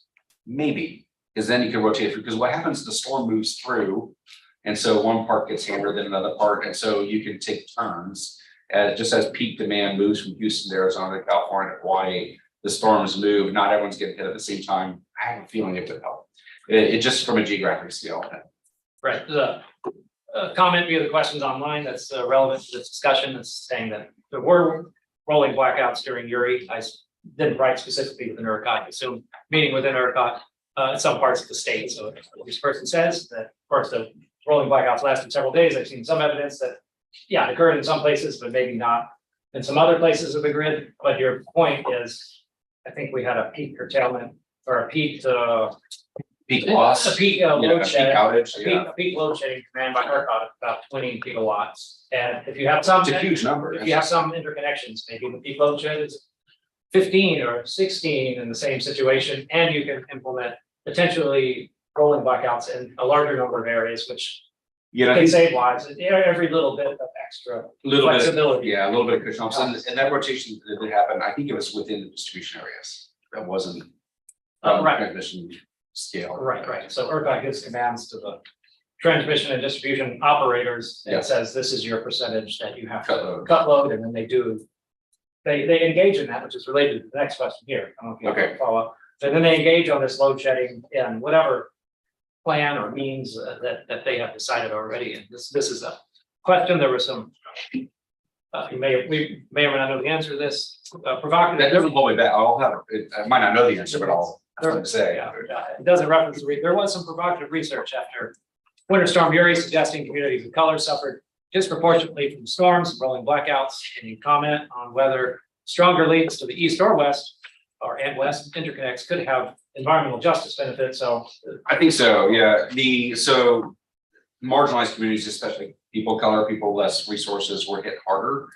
Maybe, because then you can rotate through, because what happens, the storm moves through. And so one part gets hammered than another part. And so you can take turns just as peak demand moves from Houston to Arizona to California to Hawaii, the storms move, not everyone's getting hit at the same time. I have a feeling it could help. It just from a geographic scale. Right, the comment via the questions online that's relevant to this discussion is saying that there were rolling blackouts during Uri. I didn't write specifically within ERCOT, I assume meaning within ERCOT in some parts of the state. So this person says that, of course, the rolling blackouts lasted several days. I've seen some evidence that, yeah, it occurred in some places, but maybe not in some other places of the grid. But your point is, I think we had a peak curtailment or a peak loss, a peak a load peak shedding. outage. A peak load shedding command by ERCOT of about 20 gigawatts. And if you have some, It's a huge number. if you have some interconnections, maybe the peak load shed is 15 or 16 in the same situation, and you can implement potentially rolling blackouts in a larger number of areas, which can save lives. Every little bit of extra flexibility. A little bit of cushion. And that rotation that did happen, I think it was within the distribution areas. That wasn't Right. transmission scale. Right. So ERCOT gives commands to the transmission and distribution operators and says, this is your percentage that you have to cut load, and then they engage in that, which is related to the next question here. I don't know if you have to follow up. So then they engage on this load shedding in whatever plan or means that they have decided already. And this is a question. There was some, we may or may not know the answer to this, provocative. That doesn't hold me back. I might not know the answer, but I'll say. It doesn't reference there was some provocative research after Winter Storm Uri suggesting communities of color suffered disproportionately from storms, rolling blackouts. Can you comment on whether stronger links to the east or west and west interconnects could have environmental justice benefits? So I think so. Yeah. So marginalized communities, especially people of color, people less resources, were hit harder.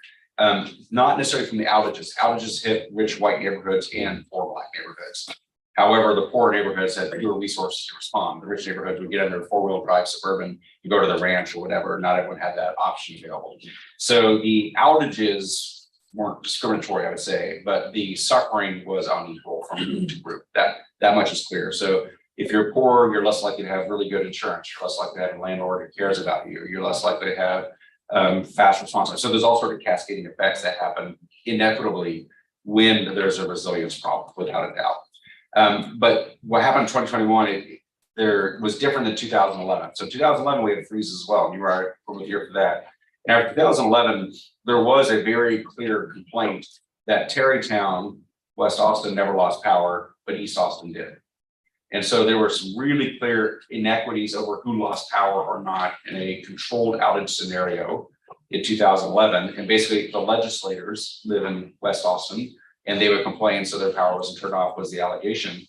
Not necessarily from the outages. Outages hit rich white neighborhoods and poor black neighborhoods. However, the poor neighborhoods had fewer resources to respond. The rich neighborhoods would get in their four-wheel drive suburban, you go to the ranch or whatever. Not everyone had that option available. So the outages weren't discriminatory, I would say, but the suffering was unequal from group to group. That much is clear. So if you're poor, you're less likely to have really good insurance. You're less likely to have a landlord who cares about you. You're less likely to have fast response. So there's all sort of cascading effects that happen inevitably when there's a resilience problem, without a doubt. But what happened in 2021, there was different than 2011. So 2011, we had freezes as well. You were here for that. And after 2011, there was a very clear complaint that Terrytown, West Austin never lost power, but East Austin did. And so there were some really clear inequities over who lost power or not in a controlled outage scenario in 2011. And basically the legislators live in West Austin and they would complain, so their power wasn't turned off, was the allegation.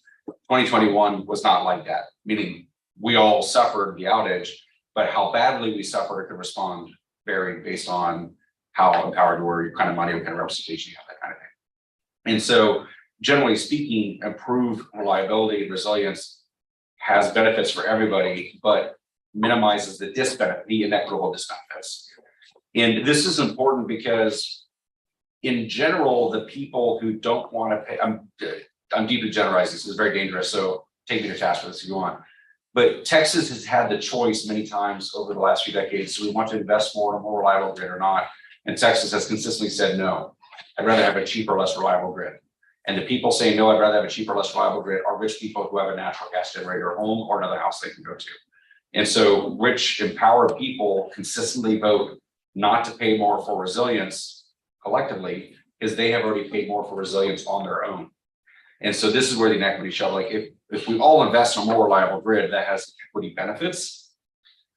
2021 was not like that, meaning we all suffered the outage, but how badly we suffered it could respond varied based on how empowered you were, your kind of money, what kind of representation you have, that kind of thing. And so generally speaking, improved reliability and resilience has benefits for everybody, but minimizes the the inequitable disbenefits. And this is important because in general, the people who don't want to pay, I'm deeply generalizing, this is very dangerous, so take me to task for this if you want. But Texas has had the choice many times over the last few decades. So we want to invest more in a more reliable grid or not. And Texas has consistently said, no, I'd rather have a cheaper, less reliable grid. And the people saying, no, I'd rather have a cheaper, less reliable grid are rich people who have a natural gas generator at home or another house they can go to. And so rich, empowered people consistently vote not to pay more for resilience collectively, because they have already paid more for resilience on their own. And so this is where the inequity show, like if we all invest in a more reliable grid that has equity benefits,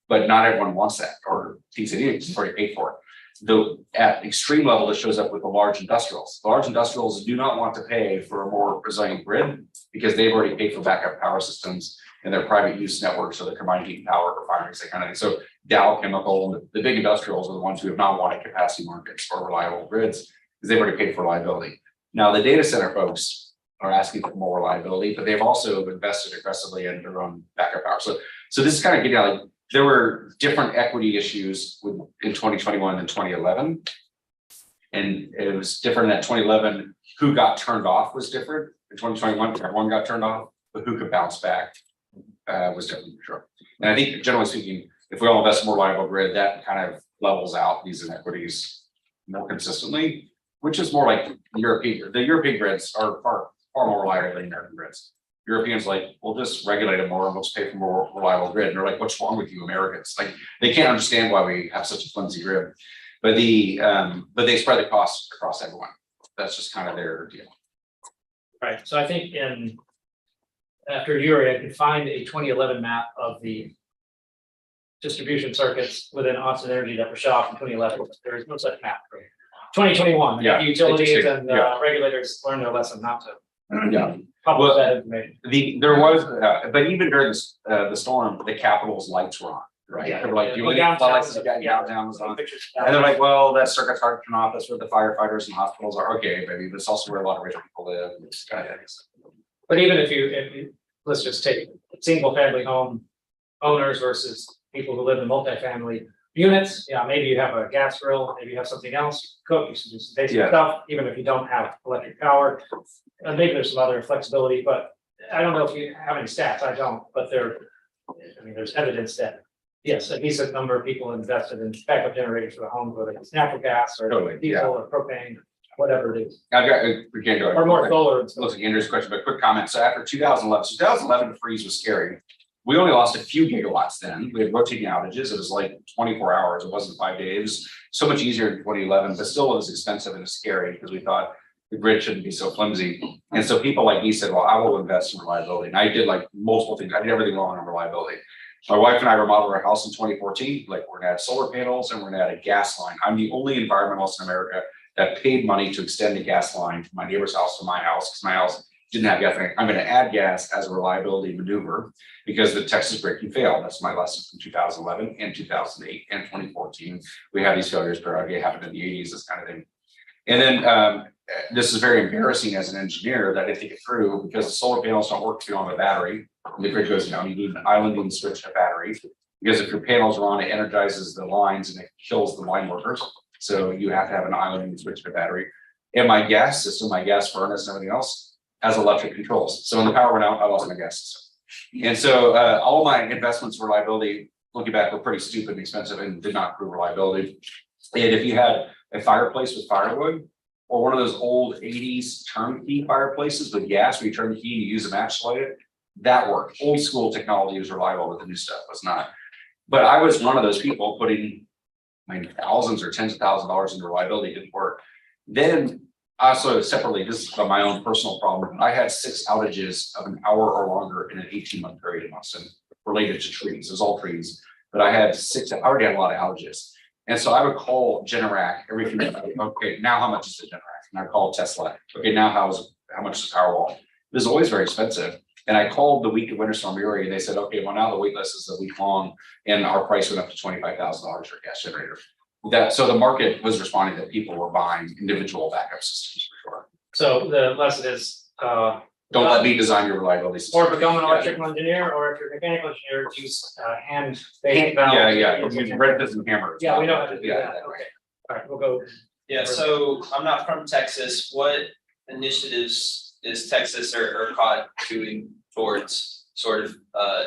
but not everyone wants that or thinks it is already paid for it. Though at extreme level, this shows up with the large industrials. The large industrials do not want to pay for a more resilient grid because they've already paid for backup power systems and their private use networks, or the combined heat and power refineries, that kind of thing. So Dow Chemical, the big industrials are the ones who have not wanted capacity markets or reliable grids because they've already paid for reliability. Now the data center folks are asking for more reliability, but they've also invested aggressively in their own backup power. So this is kind of getting out, like, there were different equity issues in 2021 and 2011. And it was different in 2011. Who got turned off was different. In 2021, everyone got turned off, but who could bounce back was different for sure. And I think generally speaking, if we all invest in more reliable grid, that kind of levels out these inequities more consistently, which is more like the European grids are far more reliable than American grids. Europeans like, we'll just regulate them more and we'll just pay for more reliable grid. And they're like, what's wrong with you Americans? Like, they can't understand why we have such a flimsy grid. But but they spread the costs across everyone. That's just kind of their deal. Right, so I think after Uri, I could find a 2011 map of the distribution circuits within Austin Energy that were shut off in 2011. There is no such map. 2021, Yeah, utilities and yeah. Regulators learned their lesson not to Yeah. publish that information. There was, but even during the storm, the Capitol's lights were on, right? Yeah. They were like, you Well, need downtown lights, was- downtown was on. Pictures. And they're like, well, that circuit's hard to turn off. That's where the firefighters and hospitals are. Okay, maybe that's also where a lot of rich people live. And this kind of things. But even if you, let's just take single family home owners versus people who live in multifamily units, yeah, maybe you have a gas grill, maybe you have something else, cook, you should do some basic Yeah. stuff, even if you don't have electric power. And maybe there's some other flexibility, but I don't know if you have any stats, I don't, but there's evidence that, yes, a decent number of people invested in backup generators for the home, whether it's natural gas or Totally, diesel or propane, whatever it is, We can't go. or more solar. and stuff. Looking at Andrew's question, but quick comment. So after 2011, the freeze was scary. We only lost a few gigawatts then. We had rotating outages. It was like 24 hours. It wasn't 5 days. So much easier in 2011, but still it was expensive and scary because we thought the grid shouldn't be so flimsy. And so people like me said, well, I will invest in reliability. And I did like multiple things. I did everything wrong on reliability. My wife and I remodeled our house in 2014. Like, we're gonna add solar panels and we're gonna add a gas line. I'm the only environmentalist in America that paid money to extend the gas line from my neighbor's house to my house, because my house didn't have gas. I'm going to add gas as a reliability maneuver because the Texas grid can fail. That's my lesson from 2011 and 2008 and 2014. We have these failures periodically, happened in the 80s, this kind of thing. And then this is very embarrassing as an engineer that I think it through, because the solar panels don't work if you don't have a battery. When the grid goes down, you need an islanding switch to battery, because if your panels are on, it energizes the lines and it kills the line workers. So you have to have an islanding switch to battery. And my gas system, my gas furnace and everything else has electric controls. So when the power went out, I lost my gas system. And so all my investments in reliability, looking back, were pretty stupid and expensive and did not prove reliability. And if you had a fireplace with firewood, or one of those old 80s turnkey fireplaces with gas where you turn the key and you use a match to light it, that worked. Old school technology was reliable, but the new stuff was not. But I was one of those people putting thousands or tens of thousands of dollars into reliability, didn't work. Then also separately, this is my own personal problem. I had 6 outages of an hour or longer in an 18-month period in Austin related to trees. It was all trees, but I had 6. I already had a lot of outages. And so I would call Generac every few minutes. Okay, now how much is the Generac? And I call Tesla. Okay, now how much is Powerwall? It was always very expensive. And I called the week of Winter Storm Uri, and they said, okay, well, now the wait list is a week long, and our price went up to $25,000 for a gas generator. So the market was responding that people were buying individual backup systems for sure. So the lesson is, Don't let me design your reliability system. or become an electrical engineer, or if you're a mechanical engineer, use hand valve. Yeah. Use red and hammer. Yeah, we know how to do Yeah, that. Okay. All right, we'll go. Yeah, so I'm not from Texas. What initiatives is Texas or ERCOT doing towards sort of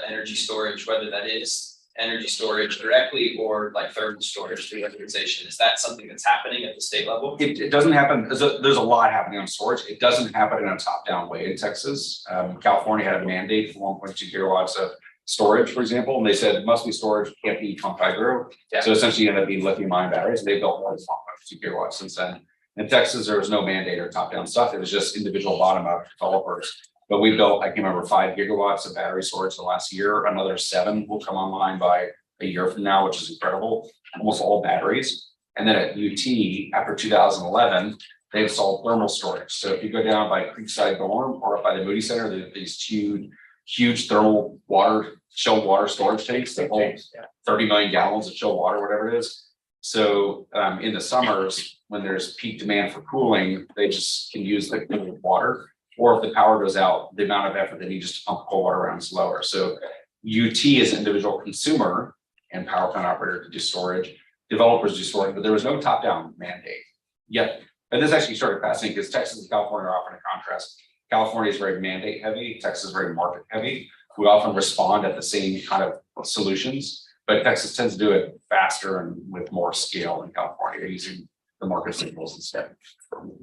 energy storage, whether that is energy storage directly or like thermal storage through electrification? Is that something that's happening at the state level? It doesn't happen. There's a lot happening on storage. It doesn't happen in a top-down way in Texas. California had a mandate for 1.2 gigawatts of storage, for example, and they said it must be storage, can't be pumped hydro. Yeah. So essentially, it ended up being lithium ion batteries. They built more than 2 gigawatts since then. In Texas, there was no mandate or top-down stuff. It was just individual bottom-up developers. But we built, I can remember, 5 gigawatts of battery storage the last year. Another 7 will come online by a year from now, which is incredible. Almost all batteries. And then at UT, after 2011, they installed thermal storage. So if you go down by Creekside Dorm or up by the Moody Center, there are these huge thermal water, chilled water storage tanks that hold 30 million gallons of chilled water, whatever it is. So in the summers, when there's peak demand for cooling, they just can use the water. Or if the power goes out, the amount of effort they need just to pump cold water around is lower. So UT is an individual consumer and power plant operator to do storage. Developers do storage, but there was no top-down mandate yet. And this actually started passing because Texas and California are often a contrast. California is very mandate heavy, Texas is very market heavy. We often respond at the same kind of solutions, but Texas tends to do it faster and with more scale than California, using the market signals instead.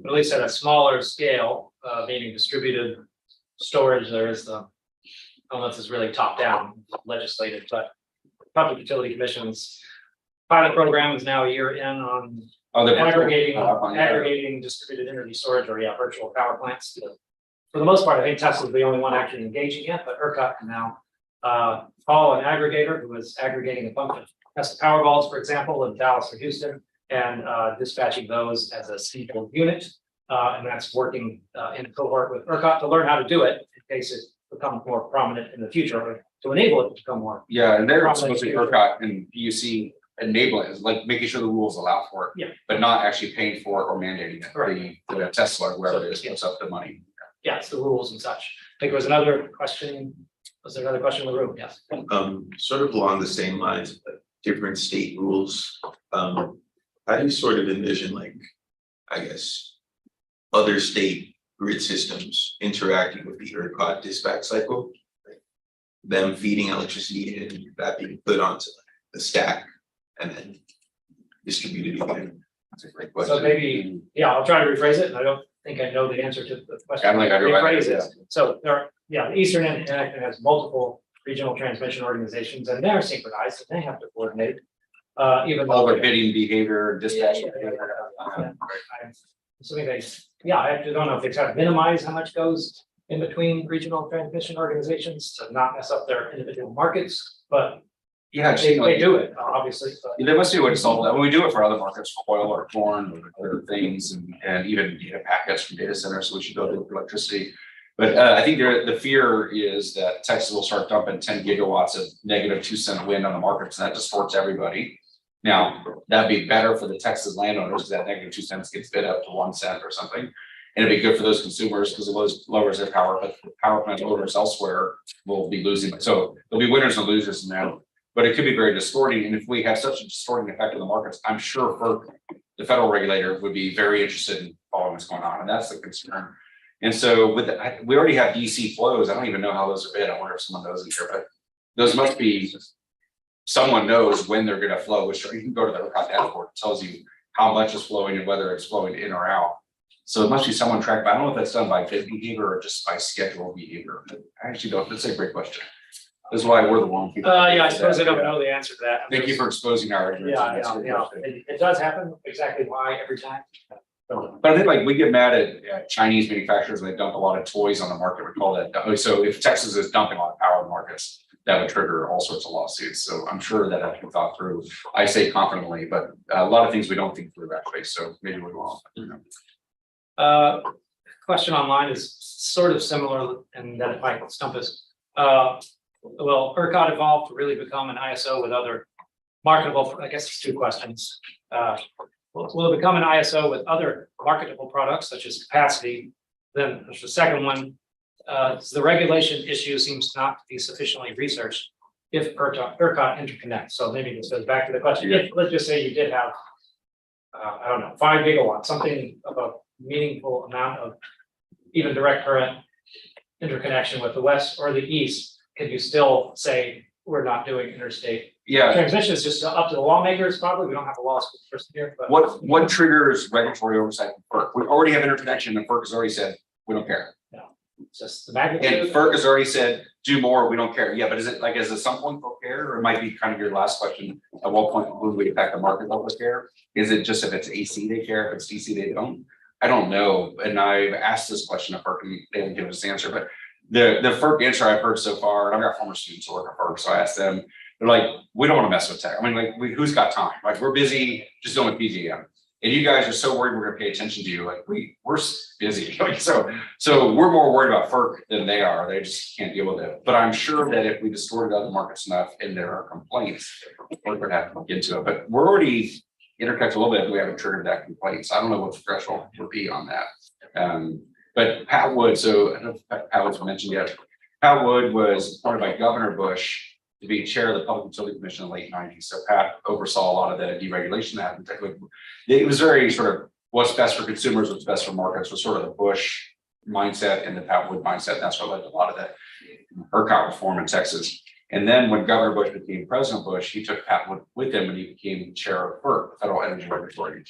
At least at a smaller scale, meaning distributed storage, there is the, unless it's really top down legislated, but Public Utility Commission's pilot program is now a year in on aggregating distributed energy storage or virtual power plants. For the most part, I think Tesla is the only one actually engaging yet, but ERCOT can now call an aggregator who is aggregating a bunch of Tesla Powerballs, for example, in Dallas or Houston, and dispatching those as a single unit. And that's working in cohort with ERCOT to learn how to do it in case it becomes more prominent in the future, or to enable it to become more. Yeah, and they're supposed to be ERCOT and PUC enabling it, like making sure the rules allow for it, Yeah. but not actually paying for it or mandating it. Right. The Tesla, whoever So, it is, yeah. gives up the money. Yeah, it's the rules and such. I think there was another question. Was there another question in the room? Yes. Sort of along the same lines, but different state rules. How do you sort of envision, like, I guess, other state grid systems interacting with the ERCOT dispatch cycle? Like, them feeding electricity and that being put onto the stack and then distributed again. That's a great question. So maybe, I'll try to rephrase it. I don't think I know the answer to the question. I don't think I do Rephrase either, it. So there are, the Eastern and Interconnect has multiple regional transmission organizations, and they're synchronized, and they have to coordinate. Even All though the bidding behavior, dispatch. Yeah. behavior. I'm assuming I actually don't know if they try to minimize how much goes in between regional transmission organizations to not mess up their individual markets, but Yeah, they do it, obviously. But there must be a way to solve that. We do it for other markets, for oil or corn or other things, and even packets from data centers, so we should build it for electricity. But I think the fear is that Texas will start dumping 10 gigawatts of -2 cent wind on the markets, and that distorts everybody. Now, that'd be better for the Texas landowners, because that -2 cents gets bid up to 1 cent or something. And it'd be good for those consumers because it lowers their power, but the power plant owners elsewhere will be losing. So there'll be winners and losers in that. But it could be very distorting, and if we have such a distorting effect on the markets, I'm sure the federal regulator would be very interested in following what's going on, and that's the concern. And so we already have DC flows. I don't even know how those are bid. I wonder if someone knows in here, but those must be, someone knows when they're going to flow, which you can go to the ERCOT dashboard. It tells you how much is flowing and whether it's flowing in or out. So it must be someone tracked, but I don't know if that's done by bid behavior or just by schedule behavior. I actually don't. That's a great question. That's why we're the wrong people. I suppose I don't know the answer to that. Thank you for exposing our ignorance. That's a great question. It does happen. Exactly why every time. But I think like we get mad at Chinese manufacturers when they dump a lot of toys on the market. We call that. So if Texas is dumping a lot of power in the markets, that would trigger all sorts of lawsuits. So I'm sure that has been thought through. I say confidently, but a lot of things we don't think through actually. So maybe we won't. Question online is sort of similar and that it might stump us. Will ERCOT evolve to really become an ISO with other marketable, I guess it's 2 questions. Will it become an ISO with other marketable products such as capacity? Then there's the second one. The regulation issue seems not to be sufficiently researched if ERCOT interconnects. So maybe this goes back to the question. If, let's just say you did have, I don't know, 5 gigawatts, something of a meaningful amount of even direct current interconnection with the west or the east, can you still say we're not doing interstate? Yeah. Transmission is just up to the lawmakers, probably. We don't have a law school person here, but. What triggers regulatory oversight from FERC? We already have interconnection and FERC has already said, we don't care. Yeah. Just the magnitude. And FERC has already said, do more, we don't care. Yeah, but is it like, is it some point they'll care? Or it might be kind of your last question, at what point will we affect the market level care? Is it just if it's AC they care, if it's DC they don't? I don't know, and I've asked this question of FERC and they haven't given us an answer, but the FERC answer I've heard so far, and I've got former students who work at FERC, so I asked them, they're like, we don't want to mess with tech. I mean, like, who's got time? Like, we're busy just doing PJM. And you guys are so worried we're gonna pay attention to you, like we're busy. Like, so we're more worried about FERC than they are. They just can't deal with it. But I'm sure that if we distorted other markets enough and there are complaints, we're gonna have to look into it. But we're already interconnected a little bit, but we haven't triggered that complaints. I don't know what the threshold would be on that. But Pat Wood, so I don't know if Pat was mentioned yet. Pat Wood was appointed by Governor Bush to be chair of the Public Utility Commission in the late 90s. So Pat oversaw a lot of the deregulation that happened. It was very sort of what's best for consumers, what's best for markets was sort of the Bush mindset and the Pat Wood mindset. That's what led to a lot of the ERCOT reform in Texas. And then when Governor Bush became President Bush, he took Pat Wood with him and he became chair of FERC, Federal Energy Regulatory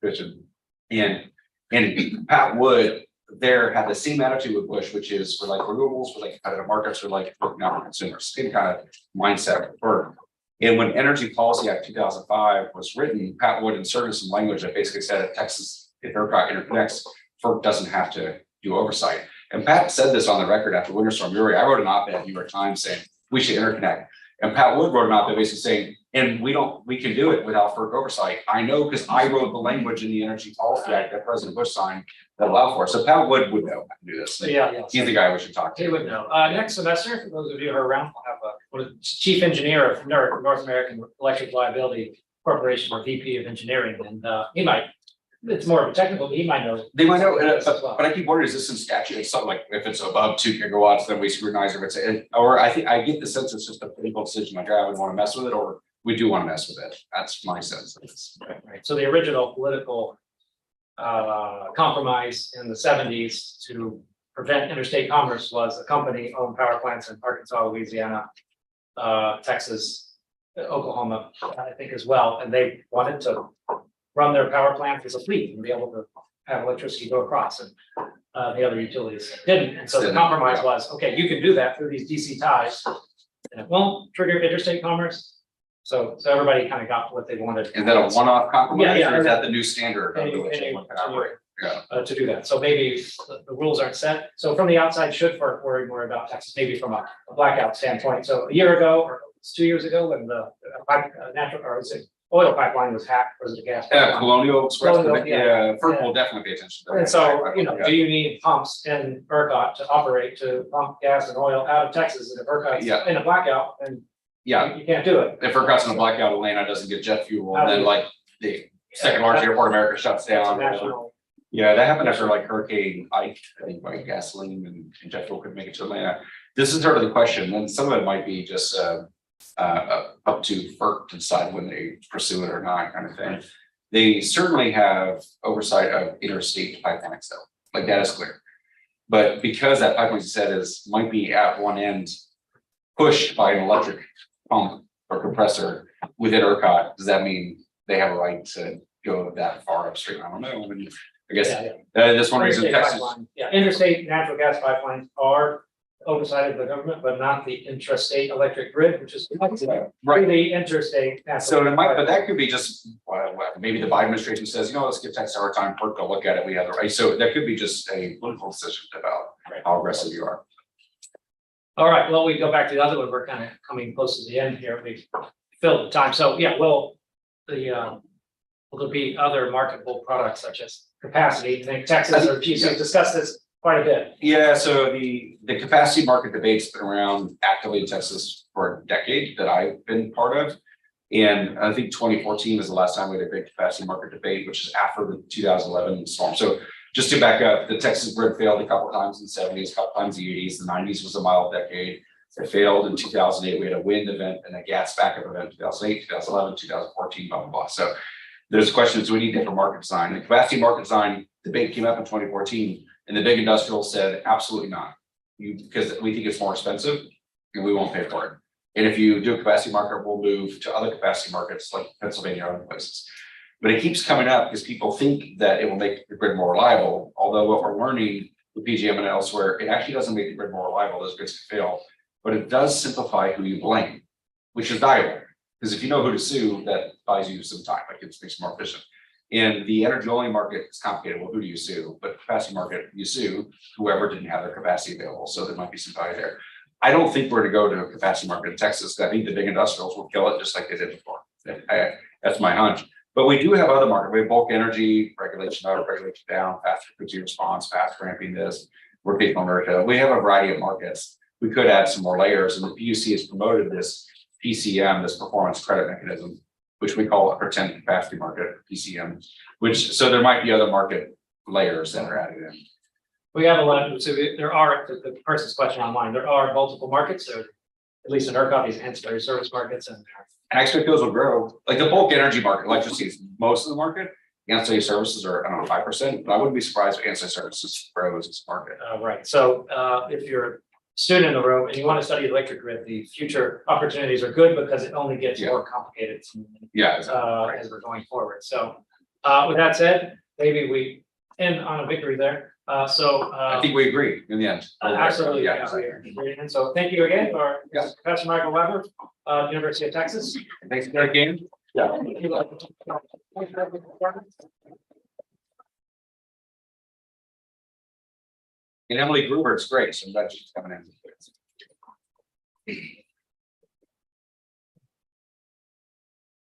Commission. And Pat Wood there had the same attitude with Bush, which is we're like renewables, we're like competitive markets, we're like working out for consumers, same kind of mindset with FERC. And when Energy Policy Act 2005 was written, Pat Wood inserted some language that basically said if Texas, if ERCOT interconnects, FERC doesn't have to do oversight. And Pat said this on the record after Winter Storm Uri. I wrote an op-ed in New York Times saying we should interconnect. And Pat Wood wrote an op-ed basically saying, and we can do it without FERC oversight. I know because I wrote the language in the Energy Policy Act that President Bush signed that allowed for it. So Pat Wood would know how to do this. Yeah. He's the guy we should talk to. He would know. Next semester, for those of you who are around, we'll have a chief engineer of NERC, North American Electric Liability Corporation, or VP of Engineering, and he might. It's more of a technical, but he might know. They might know, but I keep wondering, is this in statute? It's something like if it's above 2 gigawatts, then we scrutinize if it's, or I think I get the sense it's just a political decision, like I would want to mess with it, or we do want to mess with it. That's my sense of this. Right. So the original political compromise in the 70s to prevent interstate commerce was a company owned power plants in Arkansas, Louisiana, Texas, Oklahoma, I think as well, and they wanted to run their power plant as a fleet and be able to have electricity go across, and the other utilities didn't. And so the compromise was, okay, you can do that through these DC ties, and it won't trigger interstate commerce. So everybody kind of got what they wanted. Is that a one-off compromise, Yeah, or is that the new standard? To do that. So maybe the rules aren't set. So from the outside, should FERC worry more about Texas, maybe from a blackout standpoint. So a year ago, or 2 years ago, when the natural, or is it oil pipeline was hacked, or was it a gas pipeline? Colonial Express, Colonial, FERC will definitely pay attention to that. And so, do you need pumps in ERCOT to operate to pump gas and oil out of Texas? And if ERCOT's in a blackout, then you can't do it. If ERCOT's in a blackout, Atlanta doesn't get jet fuel, and then like the second largest airport in America shuts down. Yeah, that happened after like Hurricane Ike, I think, like gasoline and jet fuel could make it to Atlanta. This is sort of the question, and some of it might be just up to FERC to decide when they pursue it or not, kind of thing. They certainly have oversight of interstate pipelines, though, like that is clear. But because that pipeline, you said, might be at one end pushed by an electric pump or compressor within ERCOT, does that mean they have a right to go that far upstream? I don't know. I mean, I guess that's one reason Texas. Interstate natural gas pipelines are oversight of the government, but not the intrastate electric grid, which is right. The interstate. So it might, but that could be just maybe the Biden administration says, let's give Texas our time, FERC to look at it. We have the right. So that could be just a political decision about how aggressive you are. All right. Well, we go back to the other one. We're kind of coming close to the end here. We've filled the time. So will there be other marketable products such as capacity? I think Texas or GC discussed this quite a bit. Yeah, so the capacity market debate's been around actively in Texas for a decade that I've been part of. And I think 2014 was the last time we had a big capacity market debate, which is after the 2011 storm. So just to back up, the Texas grid failed a couple of times in the 70s, a couple of times in the 80s. The 90s was a mild decade. It failed in 2008. We had a wind event and a gas backup event in 2008, 2011, 2014, blah, blah, blah. So there's questions, do we need different market design? The capacity market design debate came up in 2014, and the big industrials said, absolutely not. Because we think it's more expensive and we won't pay for it. And if you do a capacity market, we'll move to other capacity markets like Pennsylvania or other places. But it keeps coming up because people think that it will make the grid more reliable. Although what we're learning with PGM and elsewhere, it actually doesn't make the grid more reliable, those grids can fail, but it does simplify who you blame, which is valuable. Because if you know who to sue, that buys you some time, like it makes it more efficient. In the energy only market, it's complicated. Well, who do you sue? But capacity market, you sue whoever didn't have their capacity available. So there might be some value there. I don't think we're going to go to a capacity market in Texas. I think the big industrials will kill it just like they did before. That's my hunch. But we do have other markets. We have bulk energy, regulation up, regulation down, fast frequency response, fast ramping this, working on America. We have a variety of markets. We could add some more layers, and the PUC has promoted this PCM, this performance credit mechanism, which we call a pretend capacity market, PCM, so there might be other market layers that are added in. We have a lot, so there are, the person's question online, there are multiple markets, so at least in ERCOT, these ancillary service markets and. And I expect those will grow, like the bulk energy market, electricity is most of the market. The ancillary services are, I don't know, 5%, but I wouldn't be surprised if ancillary services grows this market. Right, so if you're a student in the room and you want to study electric grid, the future opportunities are good because it only gets more complicated. Yeah. As we're going forward. So with that said, maybe we end on a victory there. I think we agree in the end. Absolutely. Yeah. And so thank you again for Professor Michael Weber, University of Texas. Thanks again. Yeah. And Emily Gruber, it's great. So I'm glad she's coming in.